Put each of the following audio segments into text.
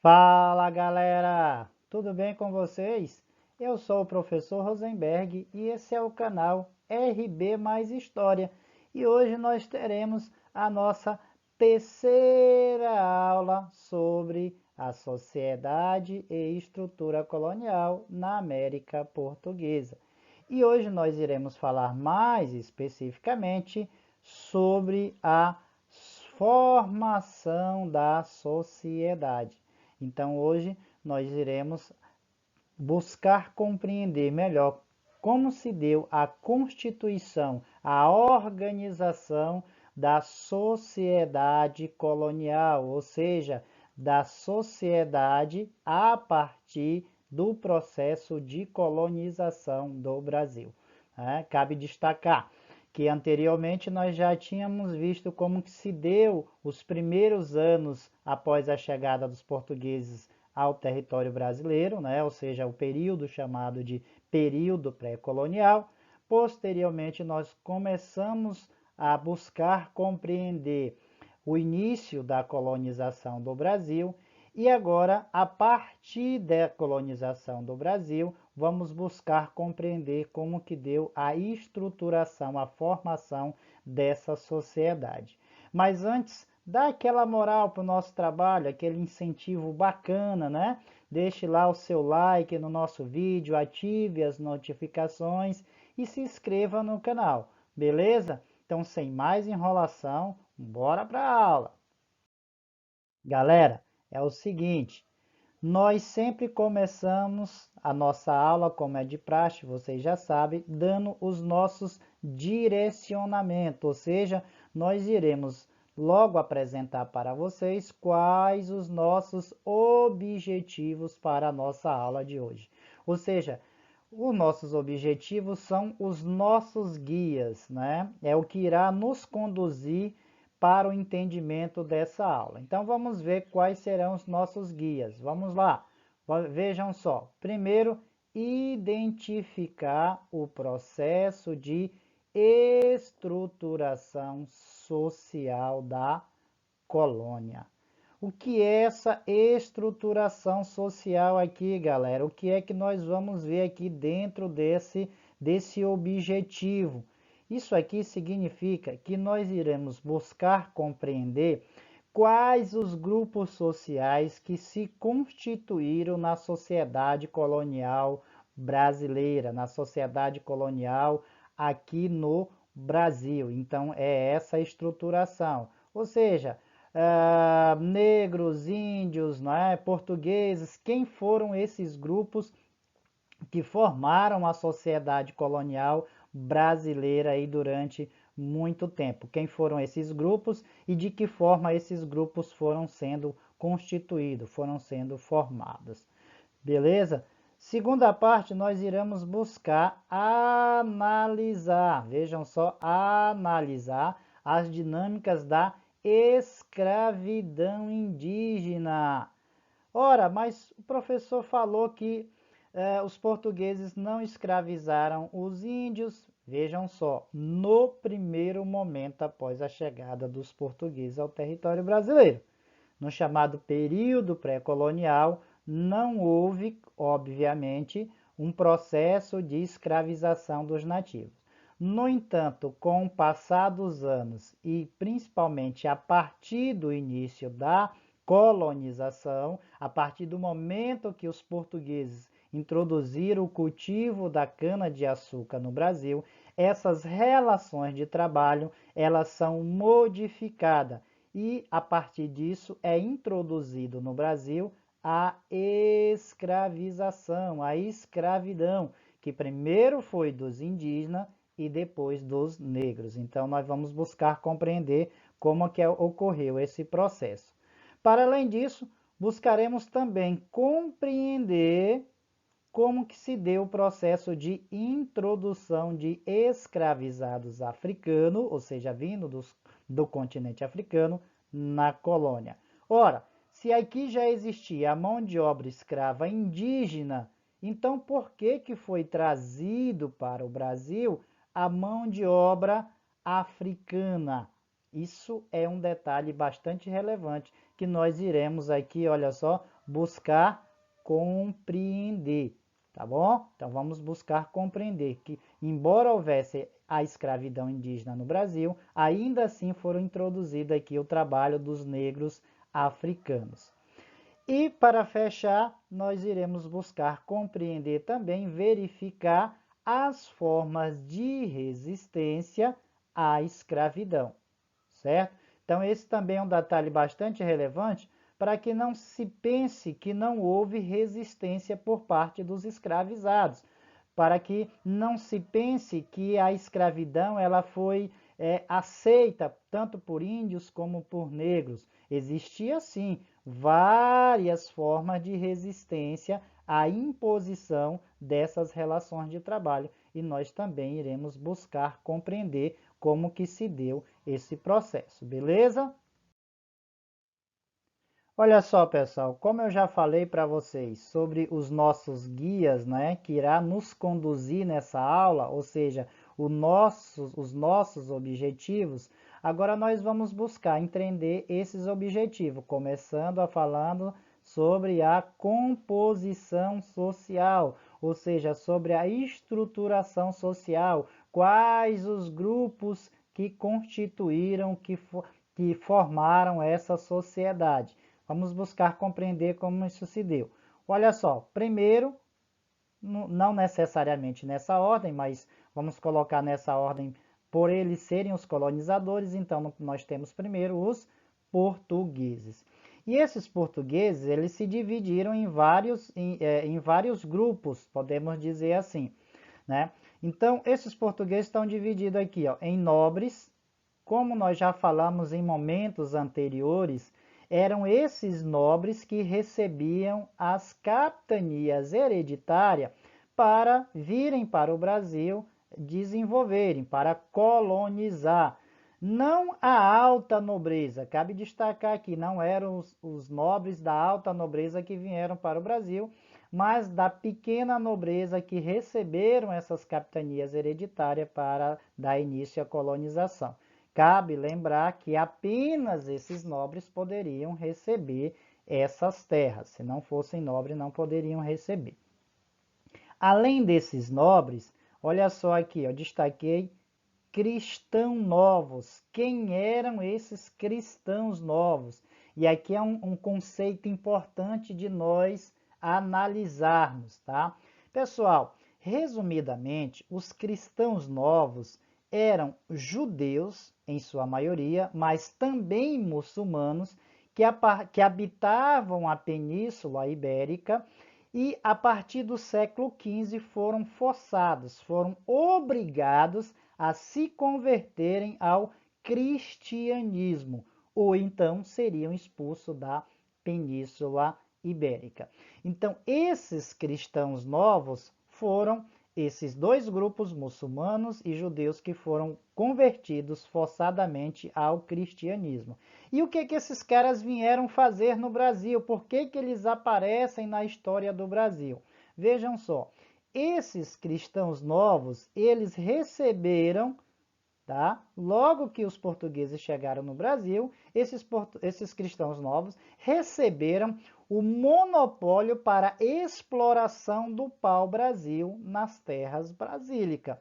Fala galera, tudo bem com vocês? Eu sou o professor Rosenberg e esse é o canal RB Mais História e hoje nós teremos a nossa terceira aula sobre a sociedade e estrutura colonial na América Portuguesa. E hoje nós iremos falar mais especificamente sobre a formação da sociedade. Então, hoje nós iremos buscar compreender melhor como se deu a constituição, a organização da sociedade colonial, ou seja, da sociedade a partir do processo de colonização do Brasil. Cabe destacar que anteriormente nós já tínhamos visto como que se deu os primeiros anos após a chegada dos portugueses ao território brasileiro, ou seja, o período chamado de período pré-colonial. Posteriormente, nós começamos a buscar compreender o início da colonização do Brasil e agora, a partir da colonização do Brasil, vamos buscar compreender como que deu a estruturação, a formação dessa sociedade. Mas antes, dá aquela moral para o nosso trabalho, aquele incentivo bacana, né? Deixe lá o seu like no nosso vídeo, ative as notificações e se inscreva no canal, beleza? Então, sem mais enrolação, bora para a aula! Galera, é o seguinte, nós sempre começamos a nossa aula, como é de praxe, vocês já sabem, dando os nossos direcionamentos, ou seja, nós iremos logo apresentar para vocês quais os nossos objetivos para a nossa aula de hoje. Ou seja, os nossos objetivos são os nossos guias, né? É o que irá nos conduzir para o entendimento dessa aula. Então, vamos ver quais serão os nossos guias. Vamos lá. Vejam só. Primeiro, identificar o processo de estruturação social da colônia. O que é essa estruturação social aqui, galera? O que é que nós vamos ver aqui dentro desse objetivo? Isso aqui significa que nós iremos buscar compreender quais os grupos sociais que se constituíram na sociedade colonial brasileira, na sociedade colonial aqui no Brasil. Então, é essa estruturação. Ou seja, negros, índios, portugueses, quem foram esses grupos que formaram a sociedade colonial brasileira aí durante muito tempo. Quem foram esses grupos e de que forma esses grupos foram sendo constituídos, foram sendo formados. Beleza? Segunda parte, nós iremos buscar analisar, vejam só, analisar as dinâmicas da escravidão indígena. Ora, mas o professor falou que os portugueses não escravizaram os índios, vejam só, no primeiro momento após a chegada dos portugueses ao território brasileiro. No chamado período pré-colonial, não houve, obviamente, um processo de escravização dos nativos. No entanto, com o passar dos anos e principalmente a partir do início da colonização, a partir do momento que os portugueses introduziram o cultivo da cana-de-açúcar no Brasil, essas relações de trabalho, elas são modificadas e a partir disso é introduzido no Brasil a escravização, a escravidão, que primeiro foi dos indígenas e depois dos negros. Então nós vamos buscar compreender como que ocorreu esse processo. Para além disso, buscaremos também compreender como que se deu o processo de introdução de escravizados africanos, ou seja, vindo do continente africano, na colônia. Ora, se aqui já existia a mão de obra escrava indígena, então por que foi trazido para o Brasil a mão de obra africana? Isso é um detalhe bastante relevante que nós iremos aqui, olha só, buscar compreender, tá bom? Então vamos buscar compreender que, embora houvesse a escravidão indígena no Brasil, ainda assim foram introduzidos aqui o trabalho dos negros africanos. E para fechar, nós iremos buscar compreender também, verificar as formas de resistência à escravidão, certo? Então esse também é um detalhe bastante relevante para que não se pense que não houve resistência por parte dos escravizados, para que não se pense que a escravidão ela foi aceita tanto por índios como por negros. Existia sim várias formas de resistência à imposição dessas relações de trabalho e nós também iremos buscar compreender como que se deu esse processo, beleza? Olha só, pessoal, como eu já falei para vocês sobre os nossos guias, né, que irá nos conduzir nessa aula, ou seja, os nossos objetivos, agora nós vamos buscar entender esses objetivos, começando a falando sobre a composição social, ou seja, sobre a estruturação social, quais os grupos que constituíram, que formaram essa sociedade. Vamos buscar compreender como isso se deu. Olha só, primeiro, não necessariamente nessa ordem, mas vamos colocar nessa ordem por eles serem os colonizadores, então nós temos primeiro os portugueses. E esses portugueses, eles se dividiram em vários grupos, podemos dizer assim, né? Então, esses portugueses estão divididos aqui, ó, em nobres, como nós já falamos em momentos anteriores, eram esses nobres que recebiam as capitanias hereditárias para virem para o Brasil desenvolverem, para colonizar. Não a alta nobreza, cabe destacar aqui, não eram os nobres da alta nobreza que vieram para o Brasil, mas da pequena nobreza que receberam essas capitanias hereditárias para dar início à colonização. Cabe lembrar que apenas esses nobres poderiam receber essas terras. Se não fossem nobres, não poderiam receber. Além desses nobres, olha só aqui, eu destaquei cristãos novos. Quem eram esses cristãos novos? E aqui é um conceito importante de nós analisarmos, tá? Pessoal, resumidamente, os cristãos novos eram judeus, em sua maioria, mas também muçulmanos que habitavam a Península Ibérica e, a partir do século XV, foram forçados, foram obrigados a se converterem ao cristianismo, ou então seriam expulsos da Península Ibérica. Então, esses cristãos novos foram esses dois grupos, muçulmanos e judeus, que foram convertidos forçadamente ao cristianismo. E o que esses caras vieram fazer no Brasil? Por que eles aparecem na história do Brasil? Vejam só, esses cristãos novos, eles receberam, tá? Logo que os portugueses chegaram no Brasil, esses cristãos novos receberam o monopólio para exploração do pau-brasil nas terras brasílicas.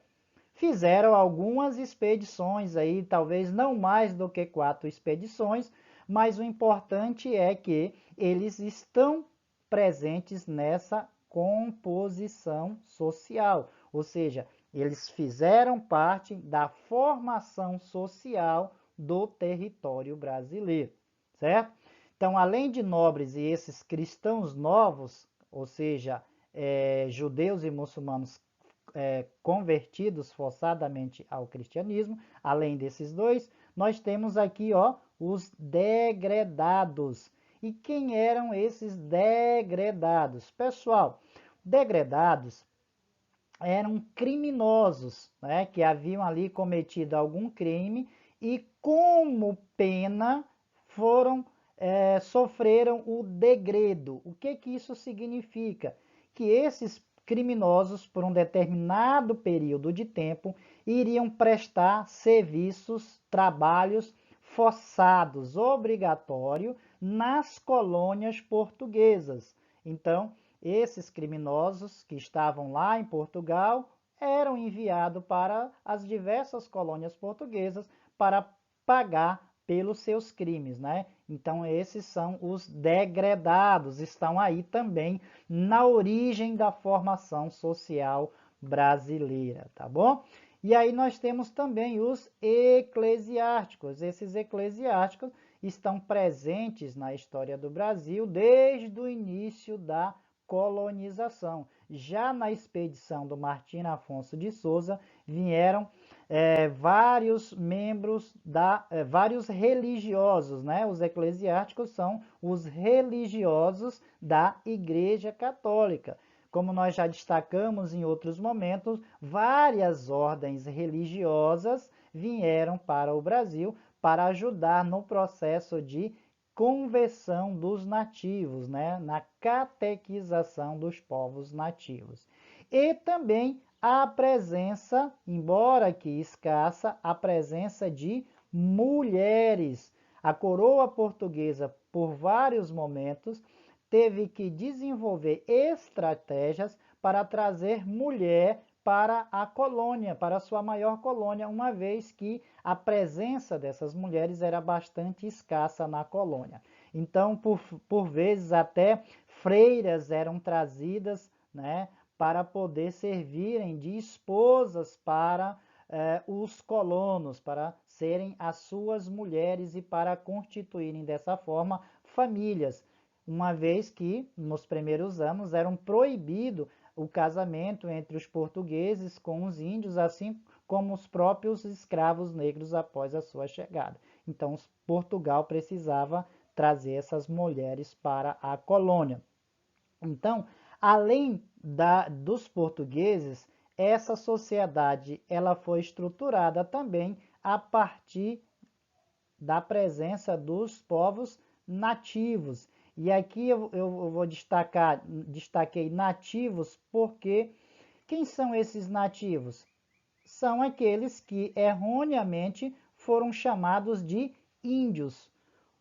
Fizeram algumas expedições aí, talvez não mais do que 4 expedições, mas o importante é que eles estão presentes nessa composição social, ou seja, eles fizeram parte da formação social do território brasileiro, certo? Então, além de nobres e esses cristãos novos, ou seja, judeus e muçulmanos convertidos forçadamente ao cristianismo, além desses dois, nós temos aqui, ó, os degredados. E quem eram esses degredados? Pessoal, degredados eram criminosos, né, que haviam ali cometido algum crime e, como pena, sofreram o degredo. O que isso significa? Que esses criminosos, por um determinado período de tempo, iriam prestar serviços, trabalhos forçados, obrigatório, nas colônias portuguesas. Então, esses criminosos que estavam lá em Portugal eram enviados para as diversas colônias portuguesas para pagar pelos seus crimes, né? Então, esses são os degredados, estão aí também na origem da formação social brasileira, tá bom? E aí nós temos também os eclesiásticos. Esses eclesiásticos estão presentes na história do Brasil desde o início da colonização. Já na expedição do Martim Afonso de Souza vieram vários membros vários religiosos, né? Os eclesiásticos são os religiosos da Igreja Católica. Como nós já destacamos em outros momentos, várias ordens religiosas vieram para o Brasil para ajudar no processo de conversão dos nativos, né? Na catequização dos povos nativos. E também a presença, embora que escassa, a presença de mulheres. A coroa portuguesa, por vários momentos, teve que desenvolver estratégias para trazer mulher para a colônia, para a sua maior colônia, uma vez que a presença dessas mulheres era bastante escassa na colônia. Então, por vezes, até freiras eram trazidas, né, para poder servirem de esposas para os colonos, para serem as suas mulheres e para constituírem dessa forma famílias, uma vez que nos primeiros anos era proibido o casamento entre os portugueses com os índios, assim como os próprios escravos negros após a sua chegada. Então, Portugal precisava trazer essas mulheres para a colônia. Então, além dos portugueses, essa sociedade ela foi estruturada também a partir da presença dos povos nativos. E aqui eu vou destaquei nativos porque quem são esses nativos? São aqueles que erroneamente foram chamados de índios.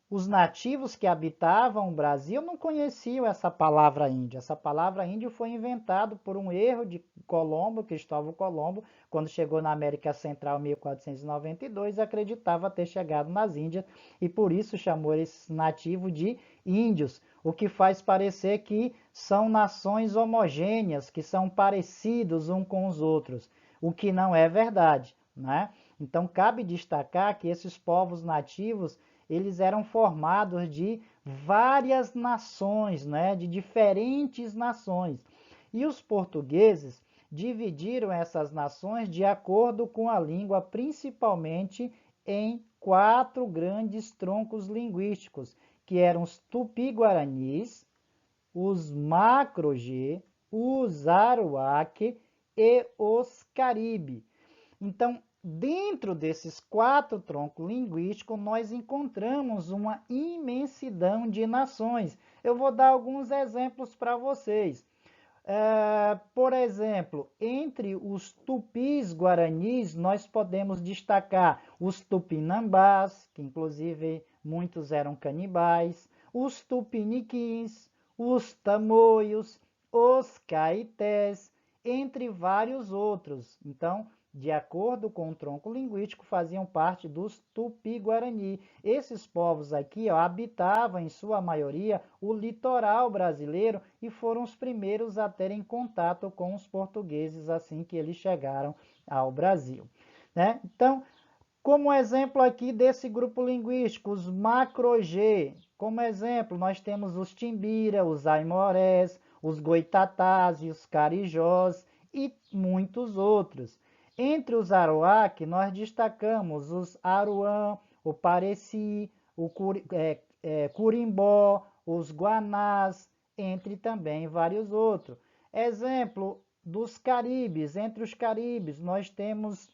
Os nativos que habitavam o Brasil não conheciam essa palavra índio. Essa palavra índio foi inventada por um erro de Colombo, Cristóvão Colombo, quando chegou na América Central em 1492, acreditava ter chegado nas Índias e por isso chamou esses nativos de índios, o que faz parecer que são nações homogêneas, que são parecidos uns com os outros, o que não é verdade, né? Então cabe destacar que esses povos nativos eles eram formados de várias nações, né, de diferentes nações. E os portugueses dividiram essas nações de acordo com a língua, principalmente em 4 grandes troncos linguísticos, que eram os tupi-guaranis, os macro-G, os aruaque e os caribe. Então, dentro desses 4 troncos linguísticos, nós encontramos uma imensidão de nações. Eu vou dar alguns exemplos para vocês. Por exemplo, entre os tupis guaranis, nós podemos destacar os tupinambás, que inclusive muitos eram canibais, os tupiniquins, os tamoios, os caetés, entre vários outros. Então, de acordo com o tronco linguístico, faziam parte dos Tupi-Guarani. Esses povos aqui habitavam, em sua maioria, o litoral brasileiro e foram os primeiros a terem contato com os portugueses assim que eles chegaram ao Brasil, né? Então, como exemplo aqui desse grupo linguístico, os macro-G, como exemplo, nós temos os Timbira, os Aimorés, os Goitatás e os Carijós e muitos outros. Entre os Aruac, nós destacamos os Aruã, o Pareci, o Curimbó, os Guanás, entre também vários outros. Exemplo dos Caribes, entre os Caribes nós temos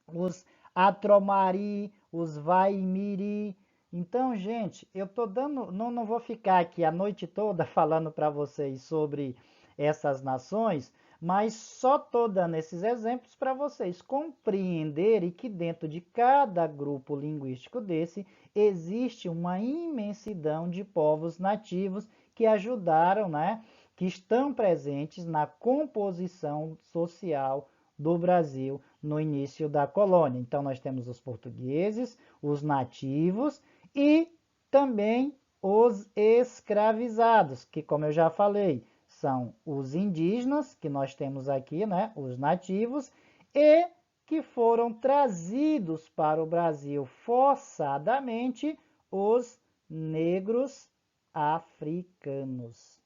os Atromari, os Vaimiri. Então, gente, eu tô dando, não vou ficar aqui a noite toda falando para vocês sobre essas nações, Mas só estou dando esses exemplos para vocês compreenderem que dentro de cada grupo linguístico desse existe uma imensidão de povos nativos que ajudaram, né, que estão presentes na composição social do Brasil no início da colônia. Então, nós temos os portugueses, os nativos e também os escravizados, que, como eu já falei, são os indígenas, que nós temos aqui, né, os nativos, e que foram trazidos para o Brasil forçadamente os negros africanos.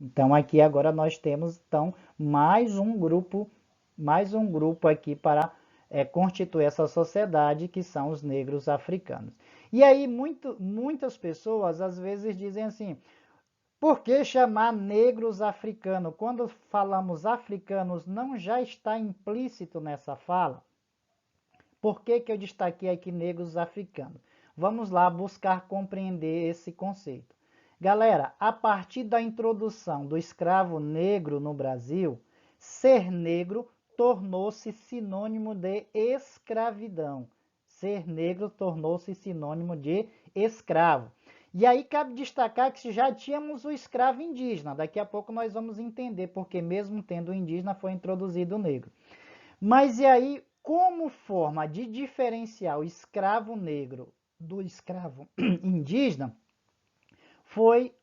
Então, aqui agora nós temos então mais um grupo aqui para constituir essa sociedade, que são os negros africanos. E aí muitas pessoas às vezes dizem assim: por que chamar negros africanos? Quando falamos africanos, não já está implícito nessa fala? Por que eu destaquei aqui negros africanos? Vamos lá buscar compreender esse conceito. Galera, a partir da introdução do escravo negro no Brasil, ser negro tornou-se sinônimo de escravidão. Ser negro tornou-se sinônimo de escravo. E aí cabe destacar que já tínhamos o escravo indígena. Daqui a pouco nós vamos entender porque mesmo tendo o indígena foi introduzido o negro. Mas e aí, como forma de diferenciar o escravo negro do escravo indígena,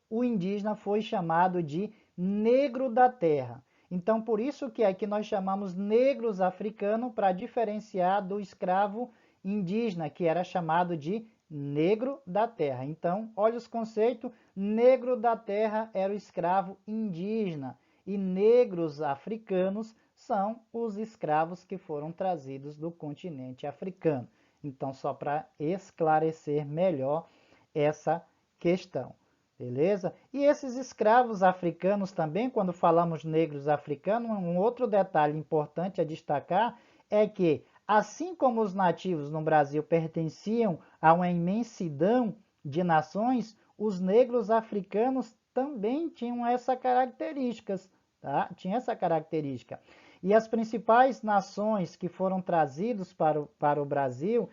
o indígena foi chamado de negro da terra. Então, por isso que aqui nós chamamos negros africanos para diferenciar do escravo indígena, que era chamado de negro da terra. Então, olha os conceitos: negro da terra era o escravo indígena e negros africanos são os escravos que foram trazidos do continente africano. Então, só para esclarecer melhor essa questão. Beleza? E esses escravos africanos também, quando falamos negros africanos, um outro detalhe importante a destacar é que, assim como os nativos no Brasil pertenciam a uma imensidão de nações, os negros africanos também tinham essa característica, tá? Tinha essa característica. E as principais nações que foram trazidos para o Brasil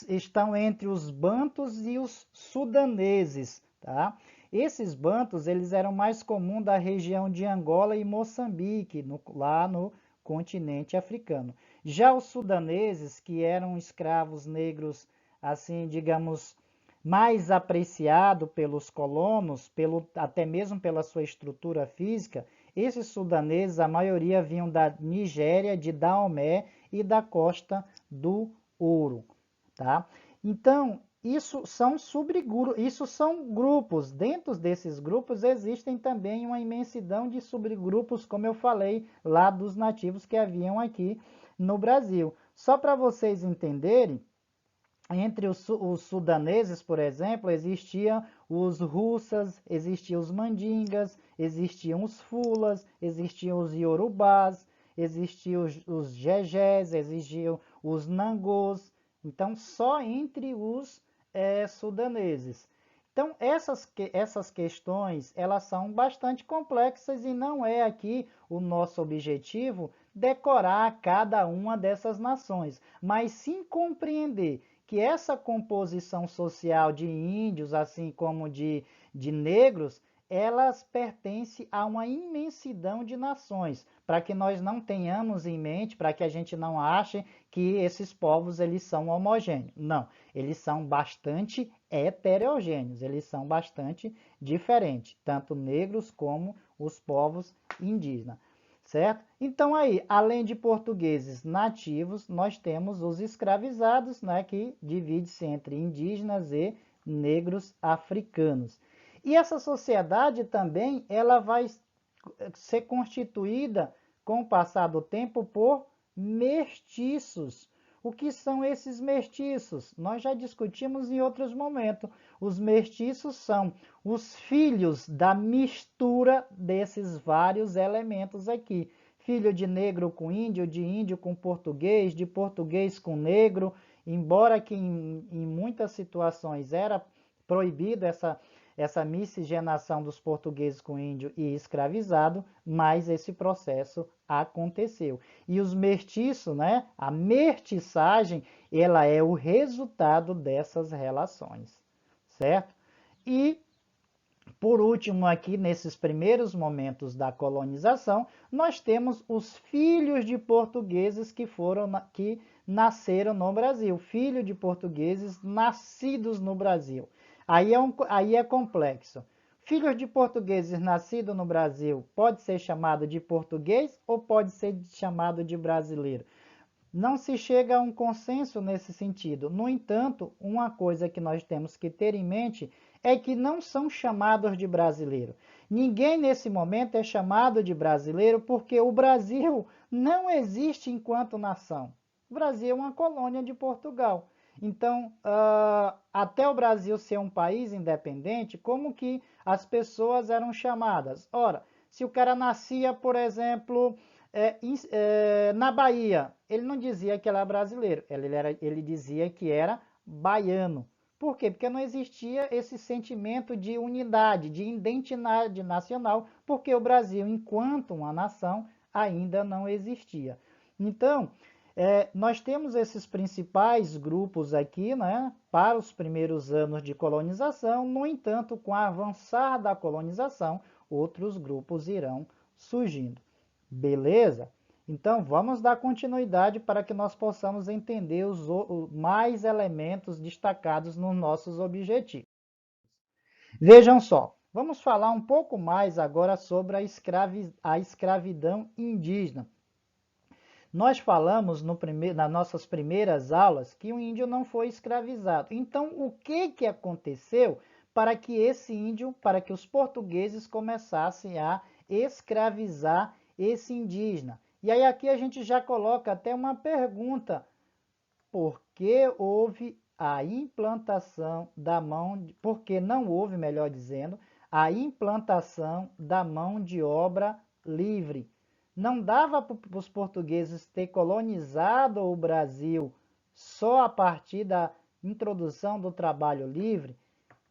estão entre os bantus e os sudaneses, tá? Esses bantus, eles eram mais comuns da região de Angola e Moçambique, lá no continente africano. Já os sudaneses, que eram escravos negros, assim, digamos, mais apreciado pelos colonos, até mesmo pela sua estrutura física, esses sudaneses, a maioria vinham da Nigéria, de Daomé e da Costa do Ouro, tá? Então, isso são grupos. Dentro desses grupos existem também uma imensidão de subgrupos, como eu falei, lá dos nativos que haviam aqui no Brasil. Só para vocês entenderem, entre os sudaneses, por exemplo, existiam os russas, existiam os mandingas, existiam os fulas, existiam os iorubás, existiam os jejés, existiam os nangôs. Então, só entre os sudaneses. Então, essas questões, elas são bastante complexas e não é aqui o nosso objetivo decorar cada uma dessas nações, mas sim compreender que essa composição social de índios, assim como de negros, elas pertencem a uma imensidão de nações, para que nós não tenhamos em mente, para que a gente não ache que esses povos eles são homogêneos. Não, eles são bastante heterogêneos, eles são bastante diferentes, tanto negros como os povos indígenas. Certo? Então aí, além de portugueses nativos, nós temos os escravizados, né, que divide-se entre indígenas e negros africanos. E essa sociedade também, ela vai ser constituída com o passar do tempo por mestiços. O que são esses mestiços? Nós já discutimos em outros momentos. Os mestiços são os filhos da mistura desses vários elementos aqui. Filho de negro com índio, de índio com português, de português com negro, embora que em muitas situações era proibido essa miscigenação dos portugueses com índio e escravizado, mas esse processo aconteceu. E os mestiços, né, a mestiçagem, ela é o resultado dessas relações, certo? E por último, aqui nesses primeiros momentos da colonização, nós temos os filhos de portugueses que nasceram no Brasil, filhos de portugueses nascidos no Brasil. Aí é complexo. Filhos de portugueses nascidos no Brasil pode ser chamado de português ou pode ser chamado de brasileiro? Não se chega a um consenso nesse sentido. No entanto, uma coisa que nós temos que ter em mente é que não são chamados de brasileiro. Ninguém nesse momento é chamado de brasileiro porque o Brasil não existe enquanto nação. O Brasil é uma colônia de Portugal. Então, até o Brasil ser um país independente, como que as pessoas eram chamadas? Ora, se o cara nascia, por exemplo, na Bahia, ele não dizia que era brasileiro, ele dizia que era baiano. Por quê? Porque não existia esse sentimento de unidade, de identidade nacional, porque o Brasil, enquanto uma nação, ainda não existia. Então, nós temos esses principais grupos aqui, né, para os primeiros anos de colonização. No entanto, com o avançar da colonização, outros grupos irão surgindo. Beleza? Então, vamos dar continuidade para que nós possamos entender os mais elementos destacados nos nossos objetivos. Vejam só, vamos falar um pouco mais agora sobre a escravidão indígena. Nós falamos nas nossas primeiras aulas que o índio não foi escravizado. Então, o que aconteceu para que para que os portugueses começassem a escravizar esse indígena? E aí aqui a gente já coloca até uma pergunta: por que houve a implantação por que não houve, melhor dizendo, a implantação da mão de obra livre? Não dava para os portugueses ter colonizado o Brasil só a partir da introdução do trabalho livre?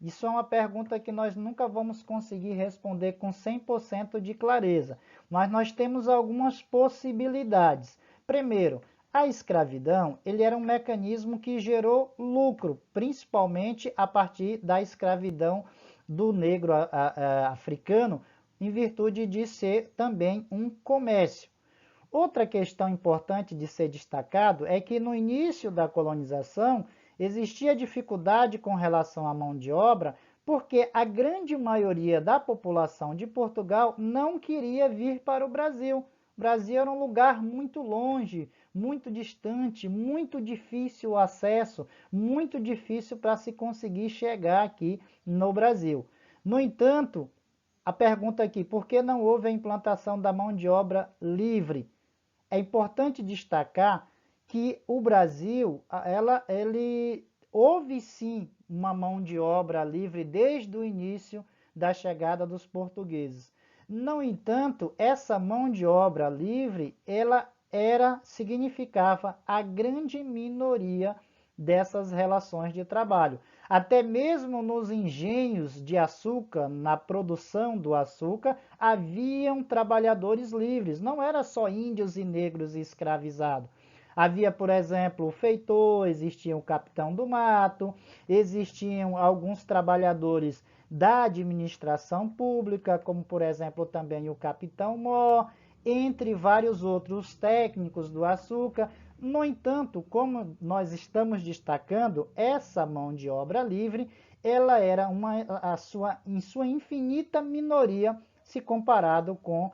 Isso é uma pergunta que nós nunca vamos conseguir responder com 100% de clareza, mas nós temos algumas possibilidades. Primeiro, a escravidão ele era um mecanismo que gerou lucro, principalmente a partir da escravidão do negro africano, em virtude de ser também um comércio. Outra questão importante de ser destacado é que no início da colonização existia dificuldade com relação à mão de obra, porque a grande maioria da população de Portugal não queria vir para o Brasil. O Brasil era um lugar muito longe, muito distante, muito difícil o acesso, muito difícil para se conseguir chegar aqui no Brasil. No entanto, a pergunta aqui, por que não houve a implantação da mão de obra livre? É importante destacar que o Brasil, houve sim uma mão de obra livre desde o início da chegada dos portugueses. No entanto, essa mão de obra livre, significava a grande minoria dessas relações de trabalho. Até mesmo nos engenhos de açúcar, na produção do açúcar, haviam trabalhadores livres, não era só índios e negros escravizados. Havia, por exemplo, o feitor, existia o capitão do mato, existiam alguns trabalhadores da administração pública, como, por exemplo, também o capitão-mor, entre vários outros técnicos do açúcar. No entanto, como nós estamos destacando, essa mão de obra livre, ela era em sua infinita minoria se comparado com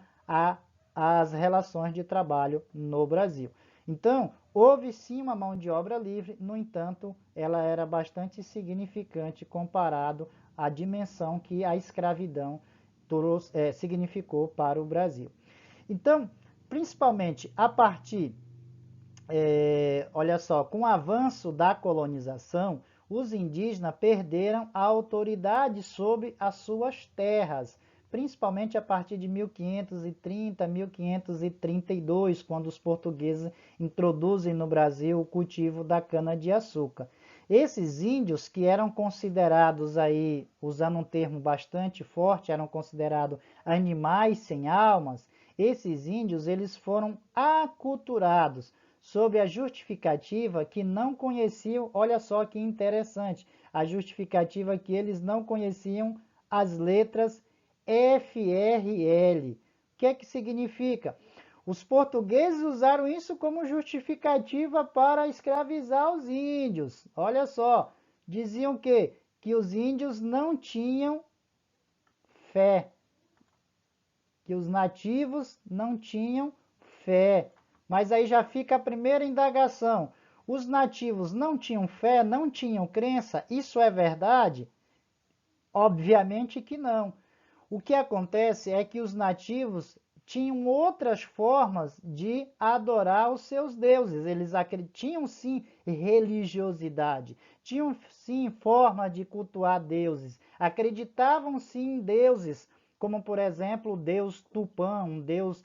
as relações de trabalho no Brasil. Então, houve sim uma mão de obra livre, no entanto, ela era bastante insignificante comparado à dimensão que a escravidão significou para o Brasil. Então, principalmente a partir, olha só, com o avanço da colonização, os indígenas perderam a autoridade sobre as suas terras, principalmente a partir de 1530, 1532, quando os portugueses introduzem no Brasil o cultivo da cana-de-açúcar. Esses índios que eram considerados aí, usando um termo bastante forte, eram considerados animais sem almas, esses índios eles foram aculturados sob a justificativa que não conheciam, olha só que interessante, a justificativa que eles não conheciam as letras FRL. O que é que significa? Os portugueses usaram isso como justificativa para escravizar os índios. Olha só, diziam que os índios não tinham fé, que os nativos não tinham fé. Mas aí já fica a primeira indagação. Os nativos não tinham fé, não tinham crença? Isso é verdade? Obviamente que não. O que acontece é que os nativos tinham outras formas de adorar os seus deuses. Eles tinham sim religiosidade, tinham sim forma de cultuar deuses, acreditavam sim em deuses, como por exemplo o deus Tupã, um deus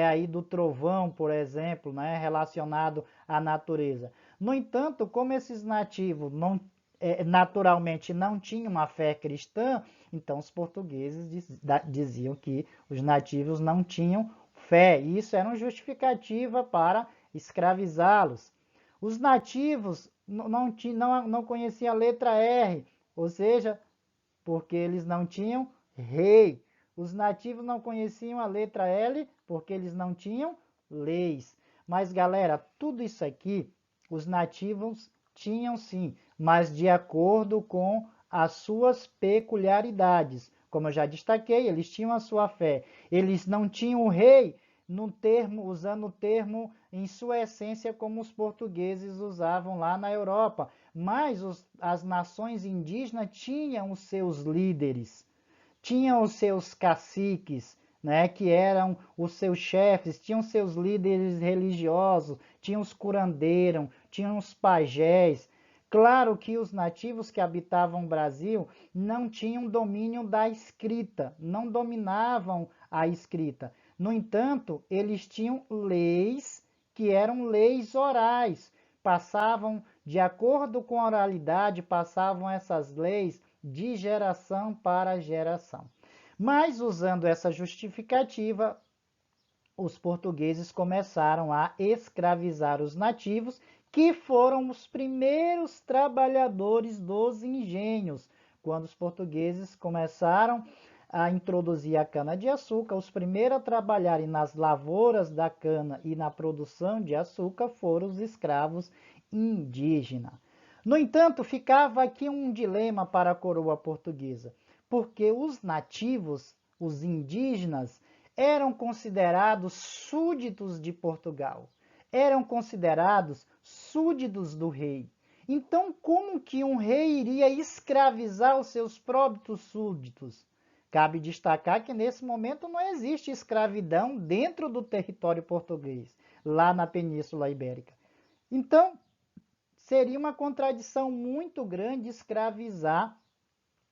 aí do trovão, por exemplo, né, relacionado à natureza. No entanto, como esses nativos naturalmente não tinham uma fé cristã, então os portugueses diziam que os nativos não tinham fé, e isso era uma justificativa para escravizá-los. Os nativos não conheciam a letra R, ou seja, porque eles não tinham rei. Os nativos não conheciam a letra L, porque eles não tinham leis. Mas, galera, tudo isso aqui, os nativos tinham sim, mas de acordo com as suas peculiaridades. Como eu já destaquei, eles tinham a sua fé. Eles não tinham o rei, no termo, usando o termo em sua essência como os portugueses usavam lá na Europa. Mas as nações indígenas tinham os seus líderes, tinham os seus caciques, né, que eram os seus chefes, tinham seus líderes religiosos, tinham os curandeiros, tinham os pajés. Claro que os nativos que habitavam o Brasil não tinham domínio da escrita, não dominavam a escrita. No entanto, eles tinham leis que eram leis orais, passavam, de acordo com a oralidade, passavam essas leis de geração para geração. Mas, usando essa justificativa, os portugueses começaram a escravizar os nativos, que foram os primeiros trabalhadores dos engenhos. Quando os portugueses começaram a introduzir a cana-de-açúcar, os primeiros a trabalharem nas lavouras da cana e na produção de açúcar foram os escravos indígenas. No entanto, ficava aqui um dilema para a coroa portuguesa, porque os nativos, os indígenas, eram considerados súditos de Portugal, eram considerados súditos do rei. Então, como que um rei iria escravizar os seus próprios súditos? Cabe destacar que nesse momento não existe escravidão dentro do território português, lá na Península Ibérica. Então, seria uma contradição muito grande escravizar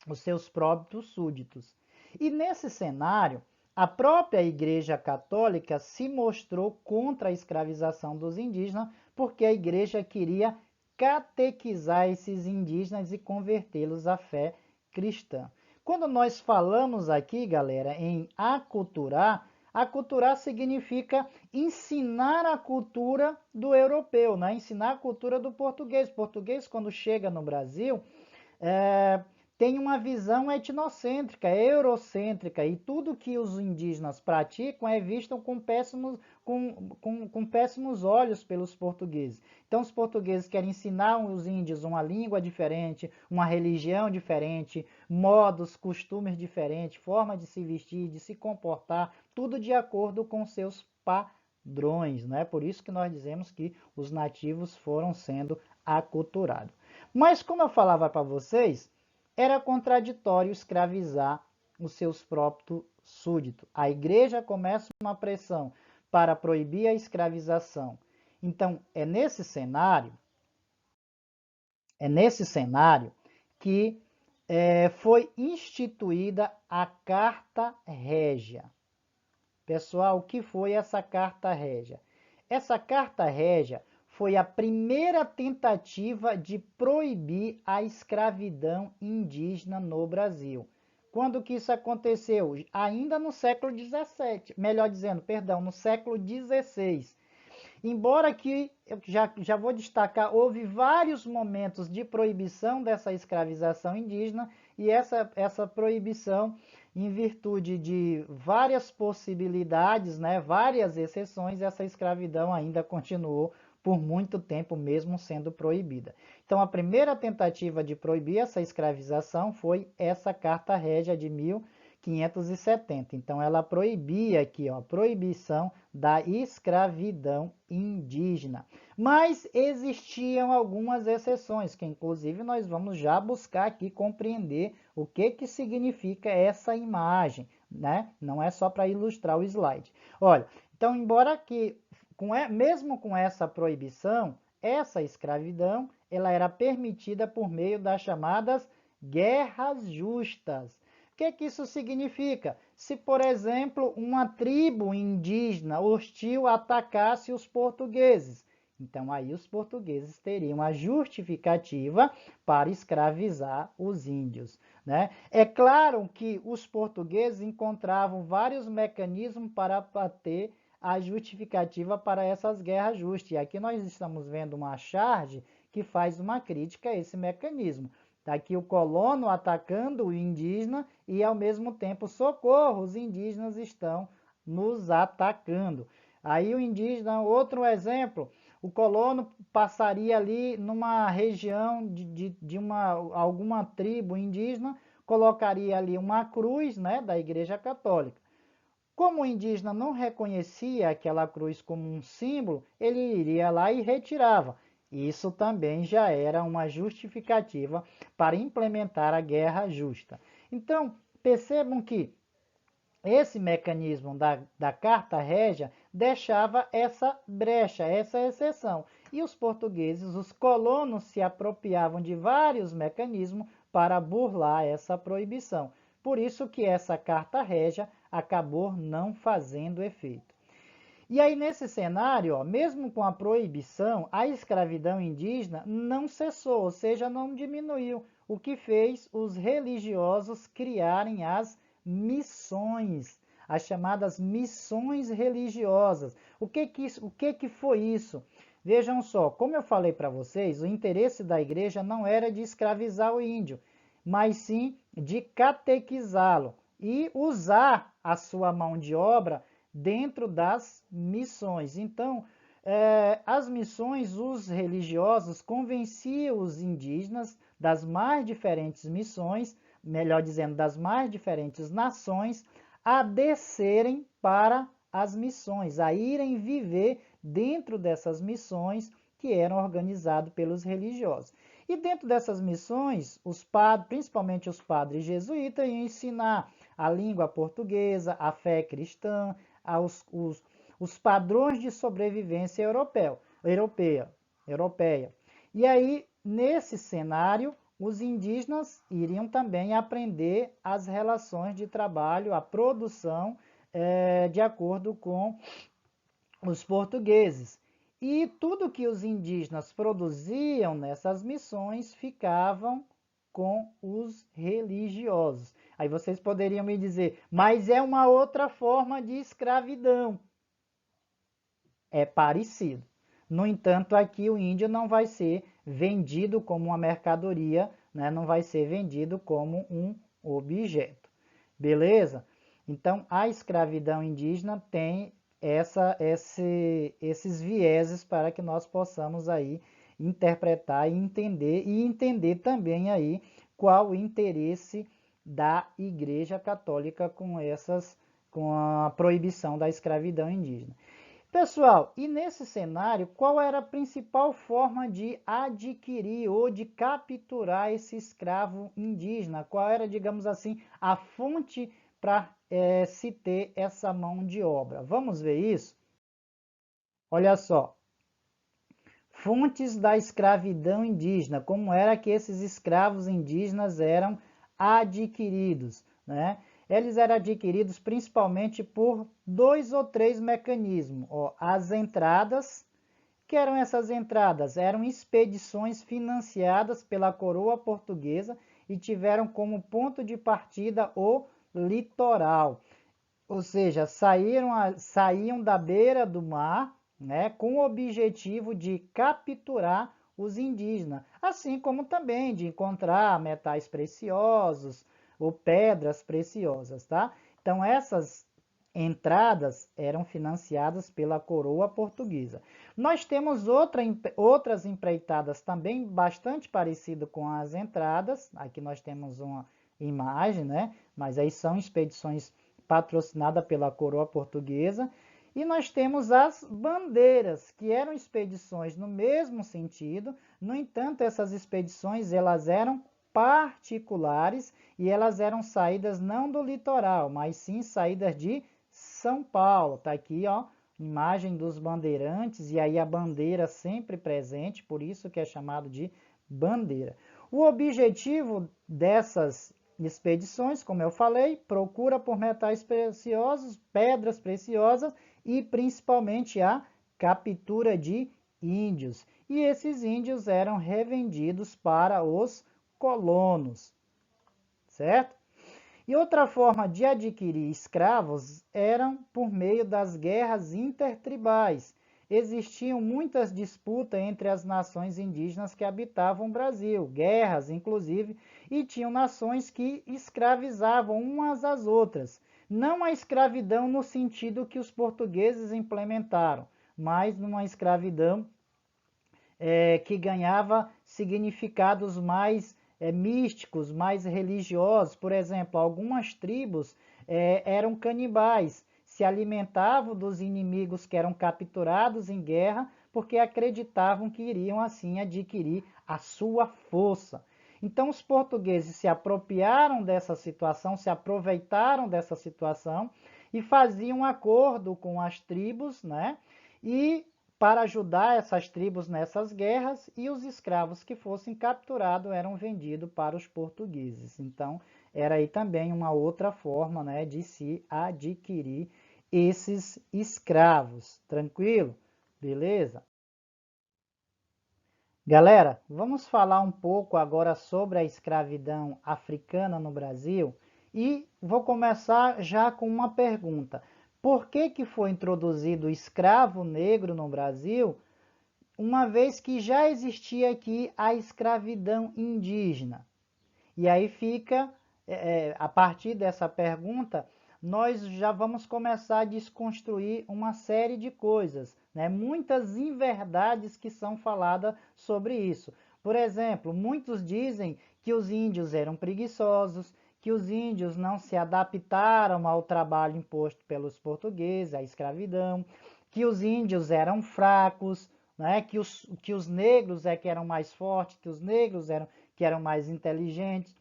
os seus próprios súditos. E nesse cenário, a própria Igreja Católica se mostrou contra a escravização dos indígenas, porque a Igreja queria catequizar esses indígenas e convertê-los à fé cristã. Quando nós falamos aqui, galera, em aculturar, aculturar significa ensinar a cultura do europeu, né? Ensinar a cultura do português. O português, quando chega no Brasil, tem uma visão etnocêntrica, eurocêntrica, e tudo que os indígenas praticam é visto com péssimos olhos pelos portugueses. Então, os portugueses querem ensinar os índios uma língua diferente, uma religião diferente, modos, costumes diferentes, forma de se vestir, de se comportar, tudo de acordo com seus padrões, né? Por isso que nós dizemos que os nativos foram sendo aculturados. Mas, como eu falava para vocês, era contraditório escravizar os seus próprios súditos. A igreja começa uma pressão para proibir a escravização. Então, é nesse cenário que foi instituída a Carta Régia. Pessoal, o que foi essa Carta Régia? Essa Carta Régia foi a primeira tentativa de proibir a escravidão indígena no Brasil. Quando que isso aconteceu? Ainda no século XVII, melhor dizendo, perdão, no século XVI. Embora que, eu já vou destacar, houve vários momentos de proibição dessa escravização indígena, e essa proibição, em virtude de várias possibilidades, né, várias exceções, essa escravidão ainda continuou por muito tempo, mesmo sendo proibida. Então, a primeira tentativa de proibir essa escravização foi essa Carta Régia de 1570. Então, ela proibia aqui, ó, proibição da escravidão indígena. Mas existiam algumas exceções, que inclusive nós vamos já buscar aqui compreender o que significa essa imagem, né? Não é só para ilustrar o slide. Olha, então, embora que, mesmo com essa proibição, essa escravidão ela era permitida por meio das chamadas guerras justas. O que isso significa? Se, por exemplo, uma tribo indígena hostil atacasse os portugueses, então aí os portugueses teriam a justificativa para escravizar os índios, né? É claro que os portugueses encontravam vários mecanismos para ter a justificativa para essas guerras justas. E aqui nós estamos vendo uma charge que faz uma crítica a esse mecanismo. Está aqui o colono atacando o indígena e, ao mesmo tempo, socorro, os indígenas estão nos atacando. Aí o indígena, outro exemplo, o colono passaria ali numa região de alguma tribo indígena, colocaria ali uma cruz, né, da Igreja Católica. Como o indígena não reconhecia aquela cruz como um símbolo, ele iria lá e retirava. Isso também já era uma justificativa para implementar a guerra justa. Então, percebam que esse mecanismo da Carta Régia deixava essa brecha, essa exceção. E os portugueses, os colonos, se apropriavam de vários mecanismos para burlar essa proibição. Por isso que essa Carta Régia acabou não fazendo efeito. E aí, nesse cenário, ó, mesmo com a proibição, a escravidão indígena não cessou, ou seja, não diminuiu, o que fez os religiosos criarem as missões, as chamadas missões religiosas. O que foi isso? Vejam só, como eu falei para vocês, o interesse da igreja não era de escravizar o índio, mas sim de catequizá-lo e usar a sua mão de obra dentro das missões. Então, as missões, os religiosos convenciam os indígenas das mais diferentes missões, melhor dizendo, das mais diferentes nações, a descerem para as missões, a irem viver dentro dessas missões que eram organizadas pelos religiosos. E dentro dessas missões, os padres, principalmente os padres jesuítas, iam ensinar a língua portuguesa, a fé cristã, os padrões de sobrevivência europeia. E aí, nesse cenário, os indígenas iriam também aprender as relações de trabalho, a produção, de acordo com os portugueses. E tudo que os indígenas produziam nessas missões ficavam com os religiosos. Aí vocês poderiam me dizer, mas é uma outra forma de escravidão. É parecido. No entanto, aqui o índio não vai ser vendido como uma mercadoria, né? Não vai ser vendido como um objeto. Beleza? Então, a escravidão indígena tem esses vieses para que nós possamos aí interpretar e entender também aí qual o interesse da Igreja Católica com a proibição da escravidão indígena. Pessoal, e nesse cenário, qual era a principal forma de adquirir ou de capturar esse escravo indígena? Qual era, digamos assim, a fonte para se ter essa mão de obra? Vamos ver isso? Olha só. Fontes da escravidão indígena, como era que esses escravos indígenas eram adquiridos, né? Eles eram adquiridos principalmente por 2 ou 3 mecanismos, ó, as entradas, que eram essas entradas? Eram expedições financiadas pela coroa portuguesa e tiveram como ponto de partida o litoral. Ou seja, saíam da beira do mar, né, com o objetivo de capturar os indígenas, assim como também de encontrar metais preciosos ou pedras preciosas, tá? Então, essas entradas eram financiadas pela coroa portuguesa. Nós temos outras empreitadas também bastante parecidas com as entradas. Aqui nós temos uma imagem, né? Mas aí são expedições patrocinadas pela coroa portuguesa. E nós temos as bandeiras, que eram expedições no mesmo sentido. No entanto, essas expedições elas eram particulares e elas eram saídas não do litoral, mas sim saídas de São Paulo. Tá aqui, ó, imagem dos bandeirantes e aí a bandeira sempre presente, por isso que é chamado de bandeira. O objetivo dessas expedições, como eu falei, procura por metais preciosos, pedras preciosas e principalmente a captura de índios. E esses índios eram revendidos para os colonos, certo? E outra forma de adquirir escravos eram por meio das guerras intertribais. Existiam muitas disputas entre as nações indígenas que habitavam o Brasil, guerras inclusive, e tinham nações que escravizavam umas às outras. Não a escravidão no sentido que os portugueses implementaram, mas numa escravidão que ganhava significados mais místicos, mais religiosos. Por exemplo, algumas tribos eram canibais, se alimentavam dos inimigos que eram capturados em guerra, porque acreditavam que iriam assim adquirir a sua força. Então, os portugueses se apropriaram dessa situação, se aproveitaram dessa situação e faziam um acordo com as tribos, né? E para ajudar essas tribos nessas guerras, e os escravos que fossem capturados eram vendidos para os portugueses. Então, era aí também uma outra forma, né, de se adquirir esses escravos. Tranquilo? Beleza? Galera, vamos falar um pouco agora sobre a escravidão africana no Brasil e vou começar já com uma pergunta. Por que foi introduzido o escravo negro no Brasil, uma vez que já existia aqui a escravidão indígena? E aí fica, a partir dessa pergunta, nós já vamos começar a desconstruir uma série de coisas, né? Muitas inverdades que são faladas sobre isso. Por exemplo, muitos dizem que os índios eram preguiçosos, que os índios não se adaptaram ao trabalho imposto pelos portugueses, à escravidão, que os índios eram fracos, né? que os negros que eram mais fortes, que os negros que eram mais inteligentes.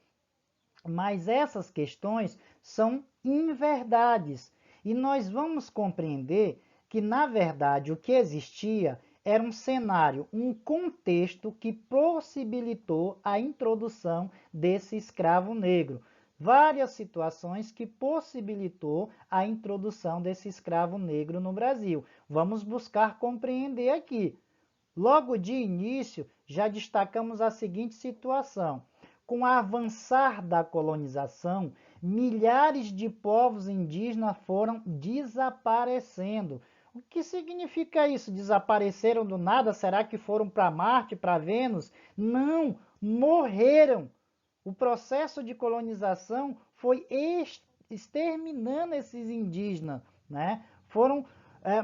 Mas essas questões são inverdades. E nós vamos compreender que, na verdade, o que existia era um cenário, um contexto que possibilitou a introdução desse escravo negro. Várias situações que possibilitou a introdução desse escravo negro no Brasil. Vamos buscar compreender aqui. Logo de início, já destacamos a seguinte situação. Com o avançar da colonização, milhares de povos indígenas foram desaparecendo. O que significa isso? Desapareceram do nada? Será que foram para Marte, para Vênus? Não, morreram. O processo de colonização foi exterminando esses indígenas, né? Foram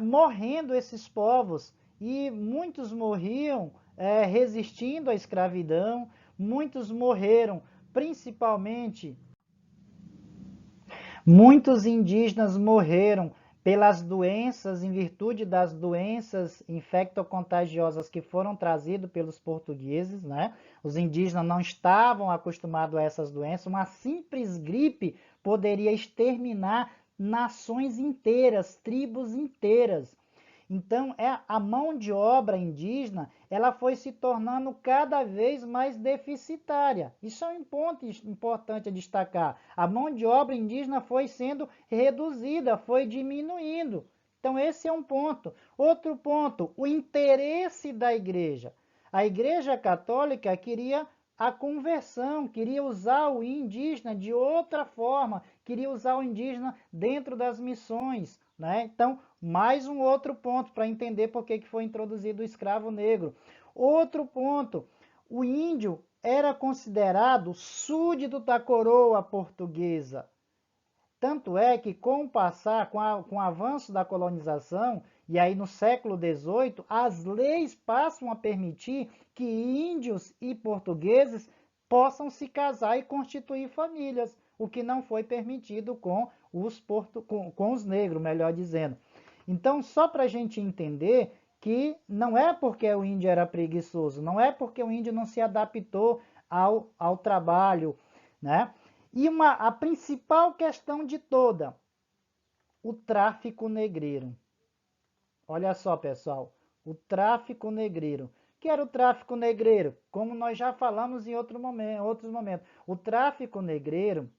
morrendo esses povos e muitos morriam resistindo à escravidão, muitos morreram, principalmente muitos indígenas morreram pelas doenças, em virtude das doenças infectocontagiosas que foram trazidas pelos portugueses, né? Os indígenas não estavam acostumados a essas doenças. Uma simples gripe poderia exterminar nações inteiras, tribos inteiras. Então, a mão de obra indígena ela foi se tornando cada vez mais deficitária. Isso é um ponto importante a destacar. A mão de obra indígena foi sendo reduzida, foi diminuindo. Então, esse é um ponto. Outro ponto, o interesse da igreja. A Igreja Católica queria a conversão, queria usar o indígena de outra forma, queria usar o indígena dentro das missões, né? Então, mais um outro ponto para entender por que foi introduzido o escravo negro. Outro ponto, o índio era considerado súdito da coroa portuguesa. Tanto é que, com o avanço da colonização, e aí no século XVIII, as leis passam a permitir que índios e portugueses possam se casar e constituir famílias, o que não foi permitido com os negros, melhor dizendo. Então, só para a gente entender que não é porque o índio era preguiçoso, não é porque o índio não se adaptou ao trabalho, né? E a principal questão de toda, o tráfico negreiro. Olha só, pessoal, o tráfico negreiro. O que era o tráfico negreiro? Como nós já falamos em outros momentos. O tráfico negreiro,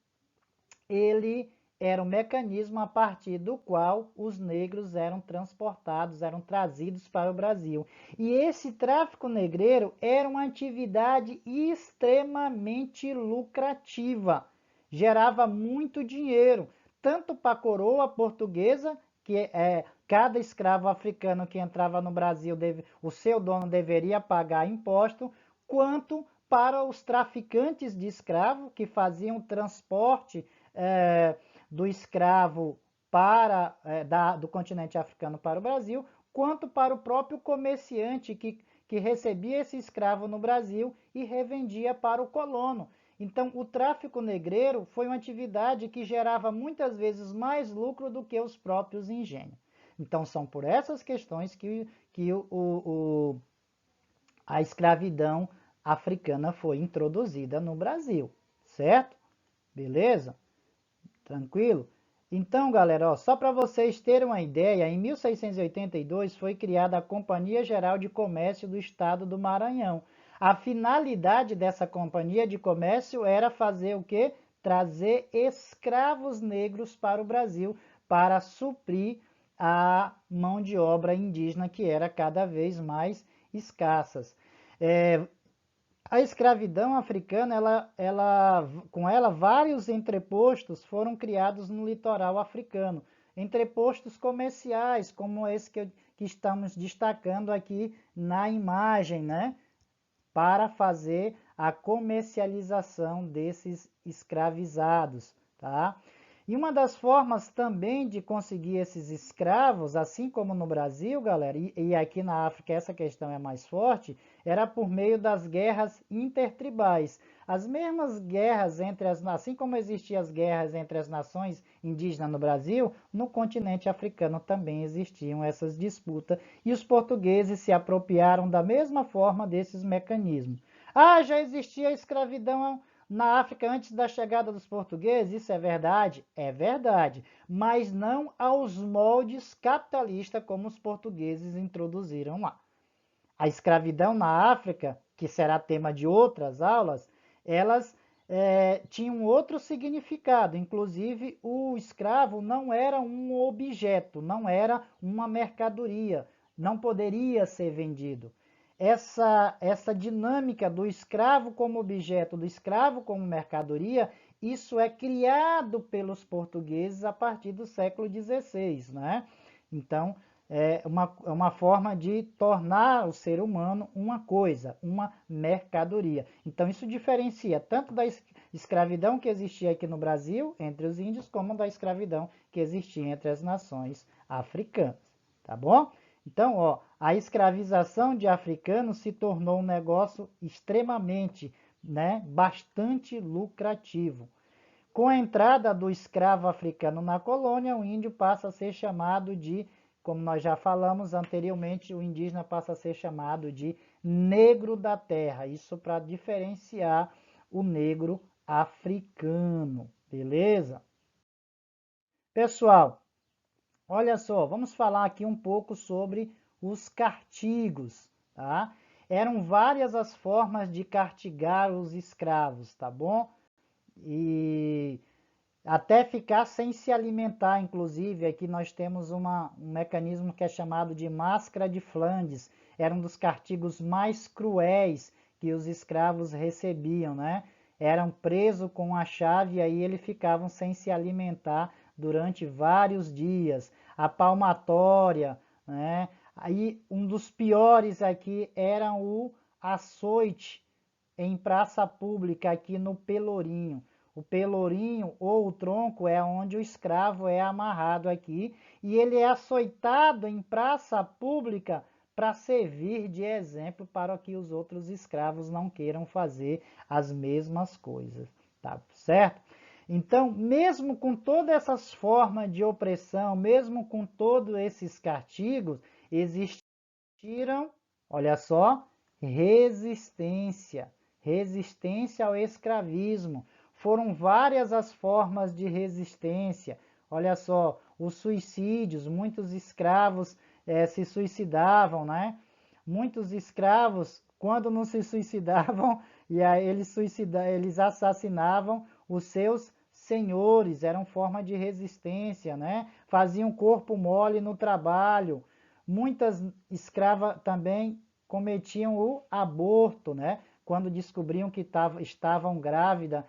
ele era um mecanismo a partir do qual os negros eram transportados, eram trazidos para o Brasil. E esse tráfico negreiro era uma atividade extremamente lucrativa. Gerava muito dinheiro, tanto para a coroa portuguesa, que cada escravo africano que entrava no Brasil, o seu dono deveria pagar imposto, quanto para os traficantes de escravo, que faziam transporte do escravo do continente africano para o Brasil, quanto para o próprio comerciante que recebia esse escravo no Brasil e revendia para o colono. Então, o tráfico negreiro foi uma atividade que gerava muitas vezes mais lucro do que os próprios engenhos. Então, são por essas questões que a escravidão africana foi introduzida no Brasil, certo? Beleza? Tranquilo? Então, galera, só para vocês terem uma ideia, em 1682 foi criada a Companhia Geral de Comércio do Estado do Maranhão. A finalidade dessa Companhia de Comércio era fazer o quê? Trazer escravos negros para o Brasil para suprir a mão de obra indígena que era cada vez mais escassas. A escravidão africana, com ela, vários entrepostos foram criados no litoral africano. Entrepostos comerciais, como esse que estamos destacando aqui na imagem, né? Para fazer a comercialização desses escravizados, tá? E uma das formas também de conseguir esses escravos, assim como no Brasil, galera, e aqui na África essa questão é mais forte, era por meio das guerras intertribais. As mesmas guerras assim como existiam as guerras entre as nações indígenas no Brasil, no continente africano também existiam essas disputas e os portugueses se apropriaram da mesma forma desses mecanismos. Ah, já existia escravidão na África antes da chegada dos portugueses? Isso é verdade? É verdade, mas não aos moldes capitalistas como os portugueses introduziram lá. A escravidão na África, que será tema de outras aulas, elas tinham outro significado. Inclusive, o escravo não era um objeto, não era uma mercadoria, não poderia ser vendido. Essa dinâmica do escravo como objeto, do escravo como mercadoria, isso é criado pelos portugueses a partir do século XVI, né? Então, é uma forma de tornar o ser humano uma coisa, uma mercadoria. Então, isso diferencia tanto da escravidão que existia aqui no Brasil, entre os índios, como da escravidão que existia entre as nações africanas, tá bom? Então, ó, a escravização de africanos se tornou um negócio extremamente, bastante lucrativo. Com a entrada do escravo africano na colônia, o índio passa a ser chamado de, como nós já falamos anteriormente, o indígena passa a ser chamado de negro da terra. Isso para diferenciar o negro africano, beleza? Pessoal, olha só, vamos falar aqui um pouco sobre os castigos, tá? Eram várias as formas de castigar os escravos, tá bom? E até ficar sem se alimentar. Inclusive, aqui nós temos um mecanismo que é chamado de máscara de Flandes. Era um dos castigos mais cruéis que os escravos recebiam, né? Eram presos com a chave e aí eles ficavam sem se alimentar durante vários dias. A palmatória, né? Aí um dos piores aqui era o açoite em praça pública aqui no Pelourinho. O pelourinho ou o tronco é onde o escravo é amarrado aqui e ele é açoitado em praça pública para servir de exemplo para que os outros escravos não queiram fazer as mesmas coisas, tá certo? Então, mesmo com todas essas formas de opressão, mesmo com todos esses castigos, existiram, olha só, resistência, resistência ao escravismo. Foram várias as formas de resistência. Olha só, os suicídios, muitos escravos se suicidavam, né? Muitos escravos, quando não se suicidavam, e aí eles assassinavam os seus senhores, eram forma de resistência, né? Faziam corpo mole no trabalho. Muitas escravas também cometiam o aborto, né? Quando descobriam que estavam grávidas,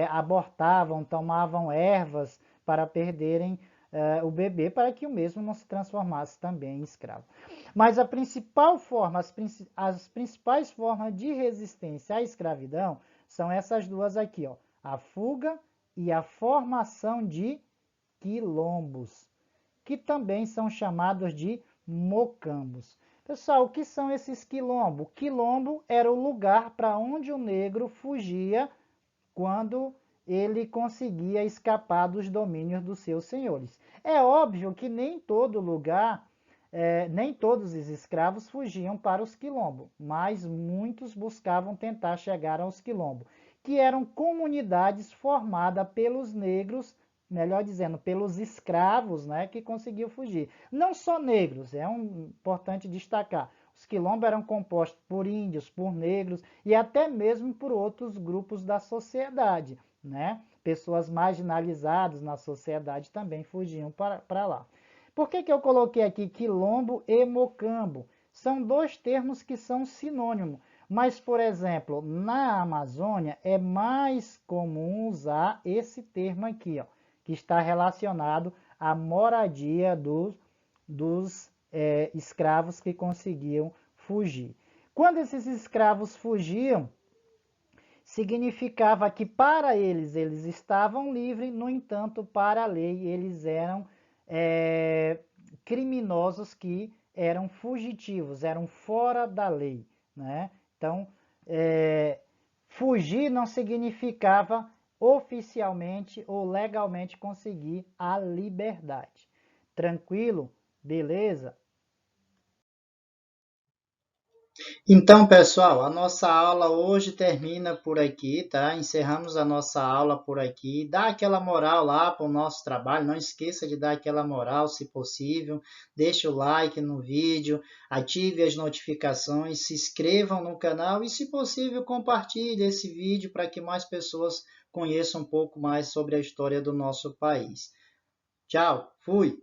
abortavam, tomavam ervas para perderem o bebê, para que o mesmo não se transformasse também em escravo. Mas a principal forma, as principais formas de resistência à escravidão são essas duas aqui, ó, a fuga e a formação de quilombos, que também são chamados de mocambos. Pessoal, o que são esses quilombos? Quilombo era o lugar para onde o negro fugia quando ele conseguia escapar dos domínios dos seus senhores. É óbvio que nem todo lugar, nem todos os escravos fugiam para os quilombos, mas muitos buscavam tentar chegar aos quilombos, que eram comunidades formadas pelos negros, melhor dizendo, pelos escravos, né, que conseguiam fugir. Não só negros, é importante destacar. Os quilombos eram compostos por índios, por negros e até mesmo por outros grupos da sociedade, né? Pessoas marginalizadas na sociedade também fugiam para lá. Por que eu coloquei aqui quilombo e mocambo? São dois termos que são sinônimos, mas, por exemplo, na Amazônia é mais comum usar esse termo aqui, ó, que está relacionado à moradia dos escravos que conseguiam fugir. Quando esses escravos fugiam, significava que para eles estavam livres, no entanto, para a lei eles eram criminosos que eram fugitivos, eram fora da lei, né? Então, fugir não significava oficialmente ou legalmente conseguir a liberdade. Tranquilo? Beleza? Então, pessoal, a nossa aula hoje termina por aqui, tá? Encerramos a nossa aula por aqui. Dá aquela moral lá para o nosso trabalho, não esqueça de dar aquela moral, se possível. Deixe o like no vídeo, ative as notificações, se inscrevam no canal e, se possível, compartilhe esse vídeo para que mais pessoas conheçam um pouco mais sobre a história do nosso país. Tchau, fui!